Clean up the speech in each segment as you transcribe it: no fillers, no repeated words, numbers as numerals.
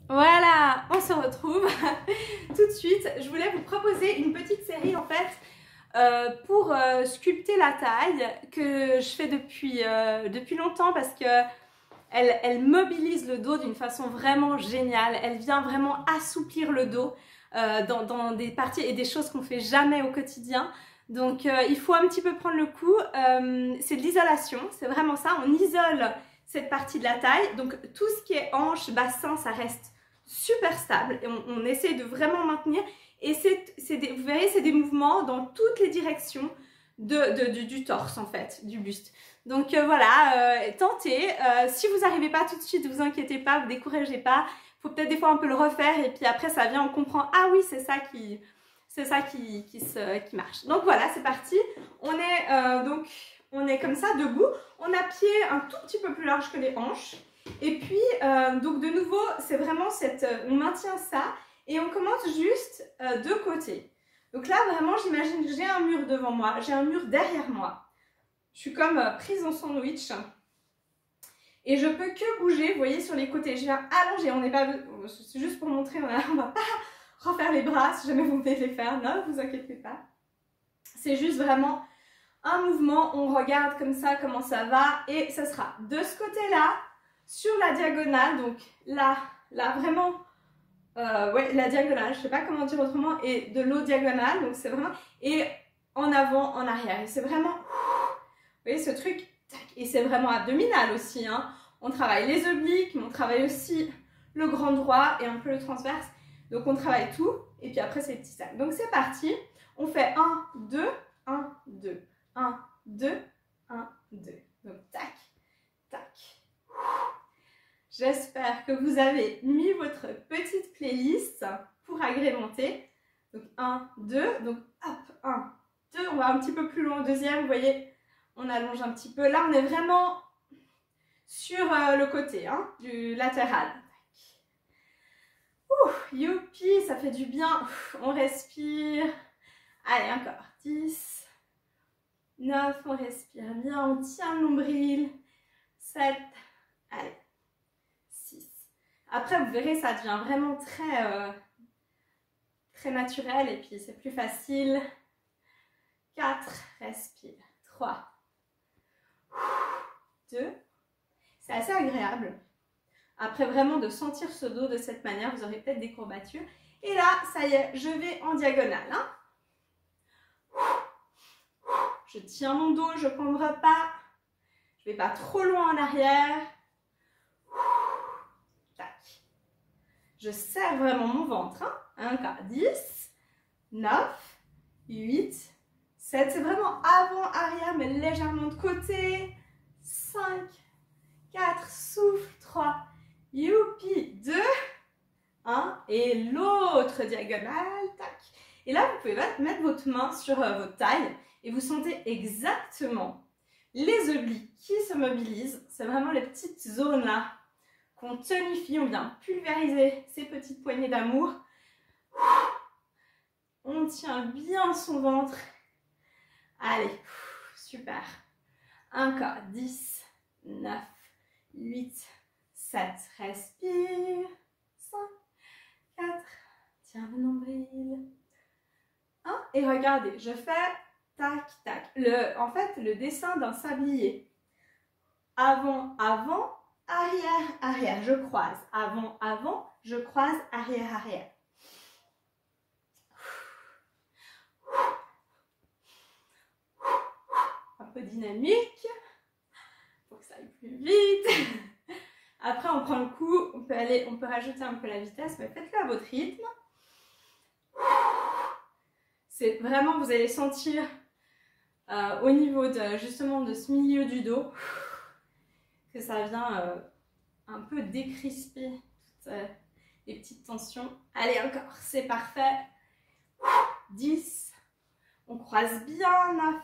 Voilà, on se retrouve tout de suite. Je voulais vous proposer une petite série en fait pour sculpter la taille que je fais depuis longtemps parce que elle mobilise le dos d'une façon vraiment géniale. Elle vient vraiment assouplir le dos dans des parties et des choses qu'on fait jamais au quotidien. Donc il faut un petit peu prendre le coup. C'est de l'isolation, c'est vraiment ça. On isole cette partie de la taille. Donc tout ce qui est hanche, bassin, ça reste super stable et on essaie de vraiment maintenir. Et vous verrez, c'est des mouvements dans toutes les directions du torse en fait, du buste. Donc voilà, tentez. Si vous n'arrivez pas tout de suite, ne vous inquiétez pas, vous découragez pas. Il faut peut-être des fois un peu le refaire et puis après ça vient, on comprend. Ah oui, c'est ça qui marche. Donc voilà, c'est parti. On est comme ça, debout. On a pied un tout petit peu plus large que les hanches. Et puis, donc de nouveau, c'est vraiment on maintient ça et on commence juste de côté. Donc là, vraiment, j'imagine que j'ai un mur devant moi, j'ai un mur derrière moi. Je suis comme prise en sandwich. Et je peux que bouger, vous voyez, sur les côtés. Je viens allonger, on n'est pas... C'est juste pour montrer, on va pas refaire les bras si jamais vous venez les faire. Non, vous inquiétez pas. C'est juste vraiment un mouvement, on regarde comme ça comment ça va. Et ça sera de ce côté-là, sur la diagonale, donc là vraiment, ouais, la diagonale, je sais pas comment dire autrement, et de l'autre diagonale, donc c'est vraiment, et en avant, en arrière, et c'est vraiment, vous voyez ce truc, tac, et c'est vraiment abdominal aussi, hein. On travaille les obliques, mais on travaille aussi le grand droit et un peu le transverse, donc on travaille tout, et puis après c'est les petits sacs. Donc c'est parti, on fait 1, 2, 1, 2, 1, 2, 1, 2, donc tac, tac. J'espère que vous avez mis votre petite playlist pour agrémenter. Donc 1, 2, donc hop, 1, 2, on va un petit peu plus loin au deuxième, vous voyez, on allonge un petit peu. Là, on est vraiment sur le côté hein, du latéral. Ouh, youpi, ça fait du bien. Ouf, on respire. Allez, encore. 10, 9, on respire bien, on tient le nombril. 7, allez. Après, vous verrez, ça devient vraiment très naturel et puis c'est plus facile. 4, respire. 3, 2. C'est assez agréable. Après vraiment de sentir ce dos de cette manière, vous aurez peut-être des courbatures. Et là, ça y est, je vais en diagonale. Hein. Je tiens mon dos, je ne cambre pas. Je ne vais pas trop loin en arrière. Je serre vraiment mon ventre. Hein. Encore 10, 9, 8, 7. C'est vraiment avant, arrière, mais légèrement de côté. 5, 4, souffle. 3, youpi. 2, 1. Et l'autre diagonale. Tac. Et là, vous pouvez mettre votre main sur votre taille et vous sentez exactement les obliques qui se mobilisent. C'est vraiment les petites zones là qu'on tonifie, on vient pulvériser ces petites poignées d'amour. On tient bien son ventre. Allez, super. Encore 10, 9, 8, 7, respire. 5, 4, tiens le nombril. 1, et regardez, je fais tac, tac. En fait, le dessin d'un sablier. Avant, avant. Arrière, arrière, je croise. Avant, avant, je croise. Arrière, arrière. Un peu dynamique. Pour que ça aille plus vite. Après, on prend le coup. On peut rajouter un peu la vitesse, mais faites-le à votre rythme. C'est vraiment, vous allez sentir au niveau justement de ce milieu du dos. Que ça vient un peu décrisper toutes les petites tensions. Allez, encore, c'est parfait. 10, on croise bien. 9,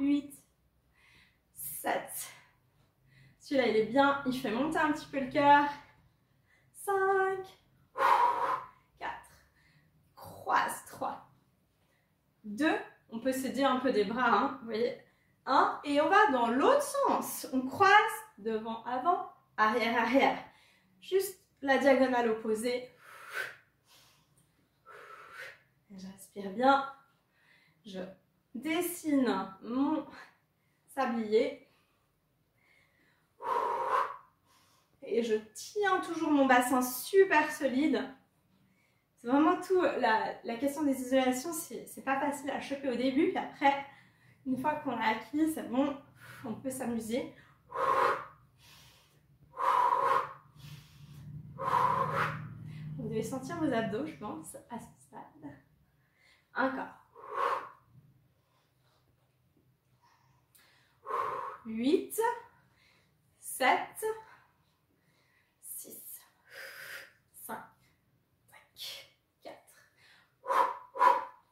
8, 7. Celui-là, il est bien, il fait monter un petit peu le cœur. 5, 4, croise. 3, 2, on peut se dire un peu des bras, hein, vous voyez. 1, et on va dans l'autre sens. On croise, devant, avant, arrière, arrière. Juste la diagonale opposée. Je respire bien. Je dessine mon sablier. Et je tiens toujours mon bassin super solide. C'est vraiment tout. La question des isolations, c'est pas facile à choper au début. Puis après, une fois qu'on l'a acquis, c'est bon, on peut s'amuser. Vous devez sentir vos abdos, je pense, à ce stade. Encore. 8, 7, 6, 5, 4.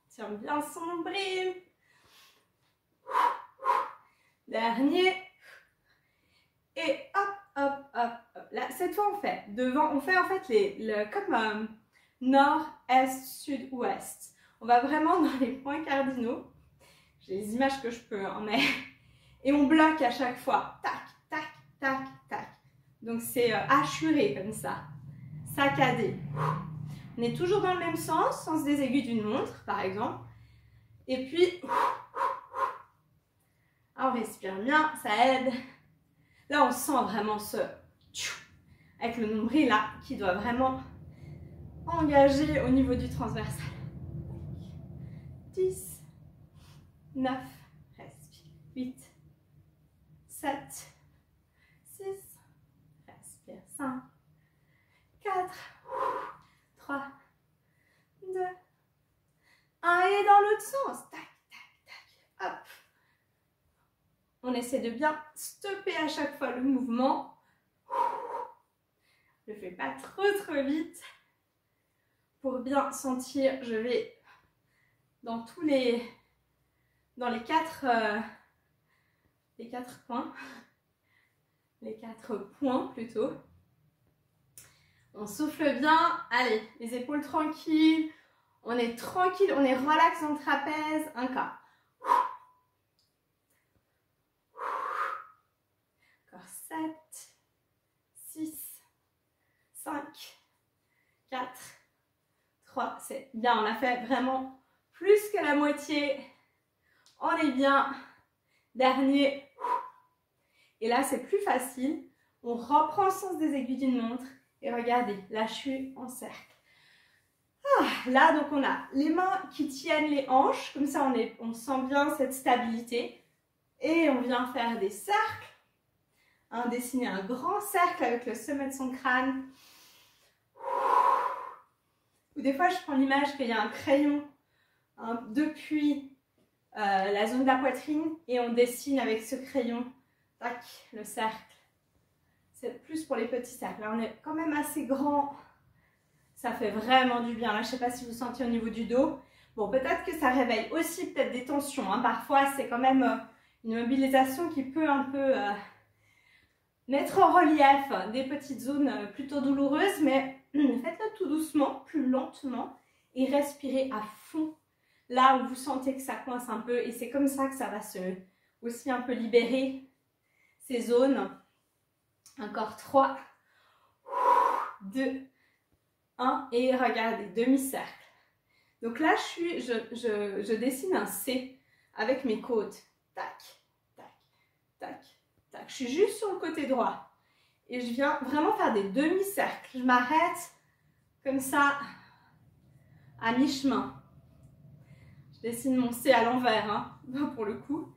Tiens bien son nombril. Dernier. Et hop, hop, hop, hop. Là, cette fois, on fait devant, on fait en fait comme nord, est, sud, ouest. On va vraiment dans les points cardinaux. J'ai les images que je peux, hein, mais... Et on bloque à chaque fois. Tac, tac, tac, tac. Donc c'est hachuré comme ça. Saccadé. On est toujours dans le même sens des aiguilles d'une montre, par exemple. Et puis, on respire bien, ça aide. Là, on sent vraiment ce... Avec le nombril là, qui doit vraiment engager au niveau du transversal. 10, 9, respire. 8, 7, 6, respire. 5, 4, 3, 2, 1. Et dans l'autre sens. Tac, tac, tac. Hop. On essaie de bien stopper à chaque fois le mouvement. Je ne fais pas trop vite. Pour bien sentir, je vais dans les quatre coins. Les 4 points plutôt. On souffle bien. Allez, les épaules tranquilles. On est tranquille, on est relax dans le trapèze. Encore. Encore 7, 6, 5, 4, 3. C'est bien, on a fait vraiment plus que la moitié. On est bien. Dernier. Et là, c'est plus facile. On reprend le sens des aiguilles d'une montre. Et regardez, là, je suis en cercle. Là, donc, on a les mains qui tiennent les hanches. Comme ça, on sent bien cette stabilité. Et on vient faire des cercles. Dessiner un grand cercle avec le sommet de son crâne. Ou des fois, je prends l'image qu'il y a un crayon depuis la zone de la poitrine et on dessine avec ce crayon, tac, le cercle. C'est plus pour les petits cercles. Là, on est quand même assez grand. Ça fait vraiment du bien. Là, je ne sais pas si vous sentez au niveau du dos. Bon, peut-être que ça réveille aussi peut-être des tensions. Hein. Parfois, c'est quand même une mobilisation qui peut un peu mettre en relief des petites zones plutôt douloureuses. Mais faites-le tout doucement, plus lentement et respirez à fond. Là où vous sentez que ça coince un peu. Et c'est comme ça que ça va aussi un peu libérer ces zones. Encore 3, 2, 1 et regardez, demi-cercle. Donc là, je dessine un C avec mes côtes. Tac, tac, tac, tac. Je suis juste sur le côté droit. Et je viens vraiment faire des demi-cercles. Je m'arrête comme ça à mi-chemin. Je dessine mon C à l'envers, hein, pour le coup.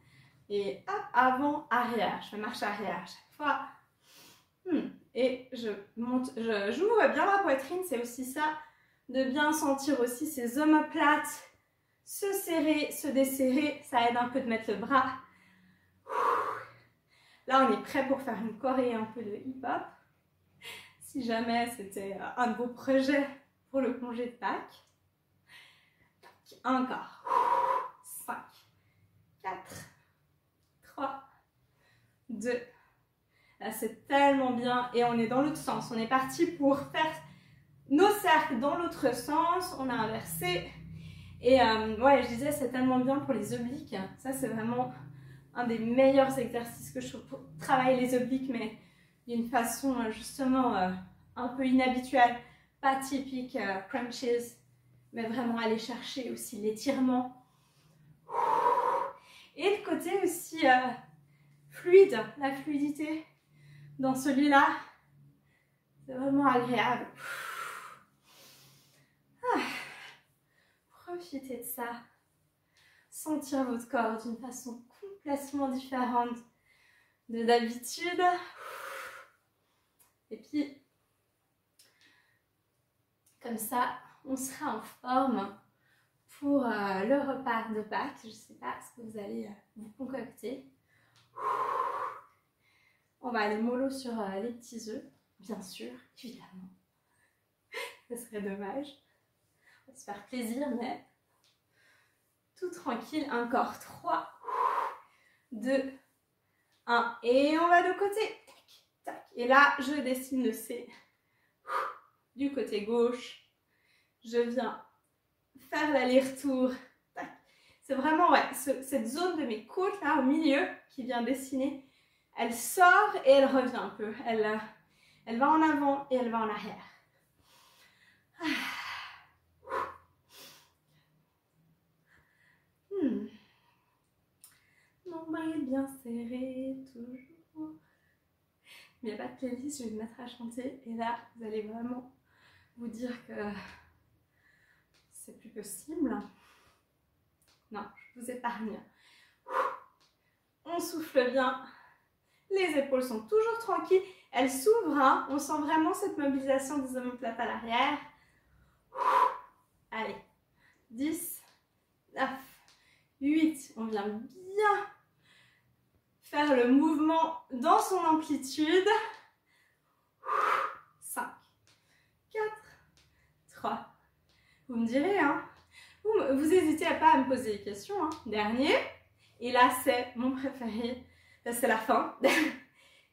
Et hop, avant, arrière. Je fais marche arrière à chaque fois. Et je monte, j'ouvre bien ma poitrine, c'est aussi ça, de bien sentir aussi ces omoplates se serrer, se desserrer, ça aide un peu de mettre le bras. Là, on est prêt pour faire une choré un peu de hip-hop. Si jamais c'était un de vos projets pour le congé de Pâques. Encore. 5, 4, 3, 2. Là, c'est tellement bien. Et on est dans l'autre sens. On est parti pour faire nos cercles dans l'autre sens. On a inversé. Et ouais, je disais, c'est tellement bien pour les obliques. Ça, c'est vraiment un des meilleurs exercices que je trouve pour travailler les obliques, mais d'une façon justement un peu inhabituel, pas typique crunches, mais vraiment aller chercher aussi l'étirement. Et le côté aussi fluide, la fluidité dans celui-là, c'est vraiment agréable. Profitez de ça. Sentir votre corps d'une façon complètement différente de d'habitude. Et puis, comme ça, on sera en forme pour le repas de Pâques. Je ne sais pas ce que vous allez vous concocter. On va aller mollo sur les petits œufs, bien sûr, évidemment. Ce serait dommage. On va se faire plaisir, mais tout tranquille. Encore 3, 2, 1. Et on va de côté. Tac, tac. Et là, je dessine le C du côté gauche. Je viens faire l'aller-retour. C'est vraiment cette zone de mes côtes là au milieu qui vient dessiner. Elle sort et elle revient un peu. Elle va en avant et elle va en arrière. Nombril bien serré, toujours. Il n'y a pas de playlist, je vais me mettre à chanter. Et là, vous allez vraiment vous dire que c'est plus possible. Non, je vous épargne. On souffle bien. Les épaules sont toujours tranquilles. Elles s'ouvrent. Hein. On sent vraiment cette mobilisation des omoplates à l'arrière. Allez. 10, 9, 8. On vient bien faire le mouvement dans son amplitude. 5, 4, 3. Vous me direz, hein. Vous n'hésitez pas à me poser des questions. Hein. Dernier. Et là, c'est mon préféré. Là, c'est la fin.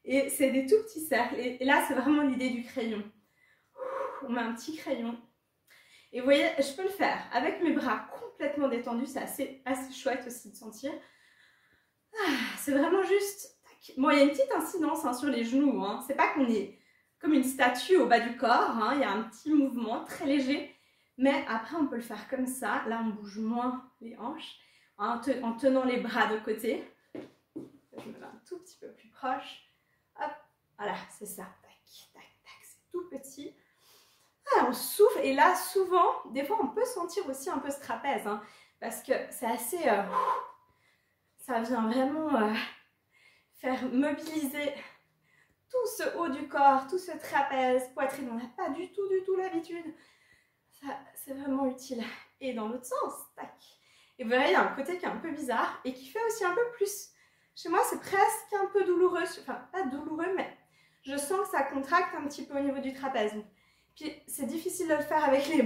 Et c'est des tout petits cercles. Et là, c'est vraiment l'idée du crayon. On met un petit crayon. Et vous voyez, je peux le faire avec mes bras complètement détendus. C'est assez chouette aussi de sentir. C'est vraiment juste... Bon, il y a une petite incidence hein, sur les genoux. Hein. C'est pas qu'on est comme une statue au bas du corps. Hein. Il y a un petit mouvement très léger. Mais après, on peut le faire comme ça. Là, on bouge moins les hanches en tenant les bras de côté. Je me mets un tout petit peu plus proche. Hop, voilà, c'est ça. Tac, tac, tac. C'est tout petit. Ah, on souffle. Et là, souvent, des fois, on peut sentir aussi un peu ce trapèze. Hein, parce que c'est assez... ça vient vraiment faire mobiliser tout ce haut du corps, tout ce trapèze, poitrine. On n'a pas du tout l'habitude. C'est vraiment utile. Et dans l'autre sens, tac. Et vous verrez, il y a un côté qui est un peu bizarre et qui fait aussi un peu plus. Chez moi, c'est presque un peu douloureux. Enfin, pas douloureux, mais je sens que ça contracte un petit peu au niveau du trapèze. Puis, c'est difficile de le faire avec les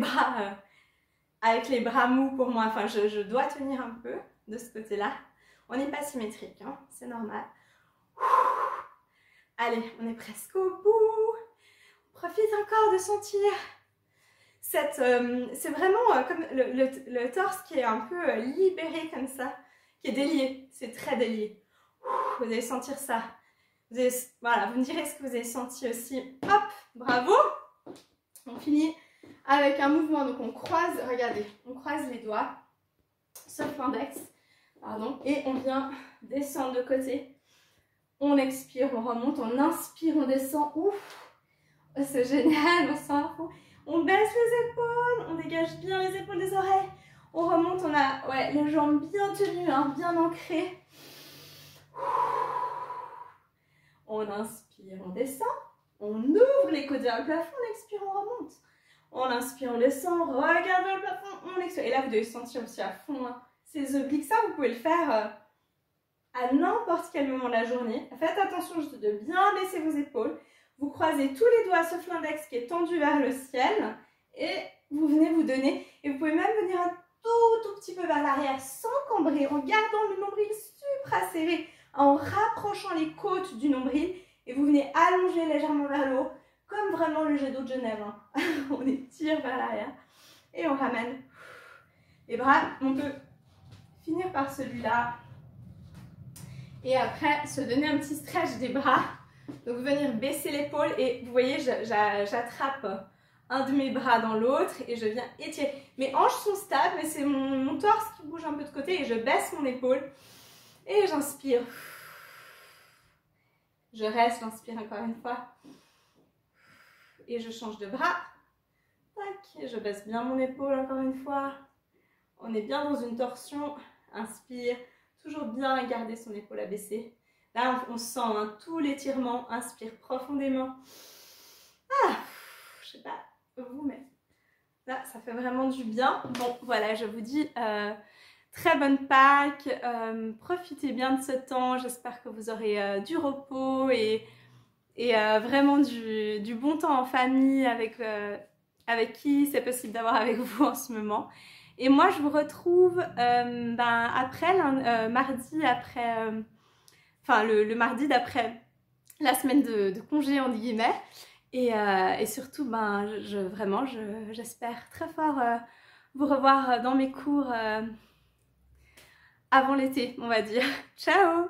bras mous pour moi. Enfin, je dois tenir un peu de ce côté-là. On n'est pas symétrique, hein, c'est normal. Allez, on est presque au bout. On profite encore de sentir c'est vraiment comme le torse qui est un peu libéré comme ça, qui est délié. C'est très délié. Vous allez sentir ça. Voilà, vous me direz ce que vous avez senti aussi. Hop, bravo. On finit avec un mouvement. Donc on croise, regardez, on croise les doigts, sauf l'index. Pardon, et on vient descendre de côté. On expire, on remonte, on inspire, on descend. Ouf, c'est génial, on sent un fond. On baisse les épaules, on dégage bien les épaules des oreilles. On remonte, on a les jambes bien tenues, hein, bien ancrées. On inspire, on descend. On ouvre les côtes vers le plafond, on expire, on remonte. On inspire, on descend, on regarde vers le plafond, on expire. Et là, vous devez sentir aussi à fond hein, ces obliques. Ça, vous pouvez le faire à n'importe quel moment de la journée. Faites attention juste de bien baisser vos épaules. Vous croisez tous les doigts sauf l'index qui est tendu vers le ciel. Et vous venez vous donner. Et vous pouvez même venir un tout petit peu vers l'arrière sans cambrer, en gardant le nombril supra serré, en rapprochant les côtes du nombril. Et vous venez allonger légèrement vers le haut, comme vraiment le jet d'eau de Genève. Hein. On étire vers l'arrière. Et on ramène les bras. On peut finir par celui-là. Et après, se donner un petit stretch des bras Donc venir baisser l'épaule et vous voyez, j'attrape un de mes bras dans l'autre et je viens étirer. Mes hanches sont stables, mais c'est mon torse qui bouge un peu de côté et je baisse mon épaule et j'inspire. Je reste, j'inspire encore une fois et je change de bras. Tac, et je baisse bien mon épaule encore une fois. On est bien dans une torsion. Inspire, toujours bien garder son épaule abaissée. Là, on sent tout l'étirement. Inspire profondément. Ah, je sais pas vous, mais là, ça fait vraiment du bien. Bon, voilà, je vous dis très bonne Pâques. Profitez bien de ce temps. J'espère que vous aurez du repos et vraiment du bon temps en famille avec qui c'est possible d'avoir avec vous en ce moment. Et moi, je vous retrouve après, mardi après, le mardi d'après la semaine de congé, entre guillemets. Et surtout, j'espère très fort vous revoir dans mes cours avant l'été, on va dire. Ciao!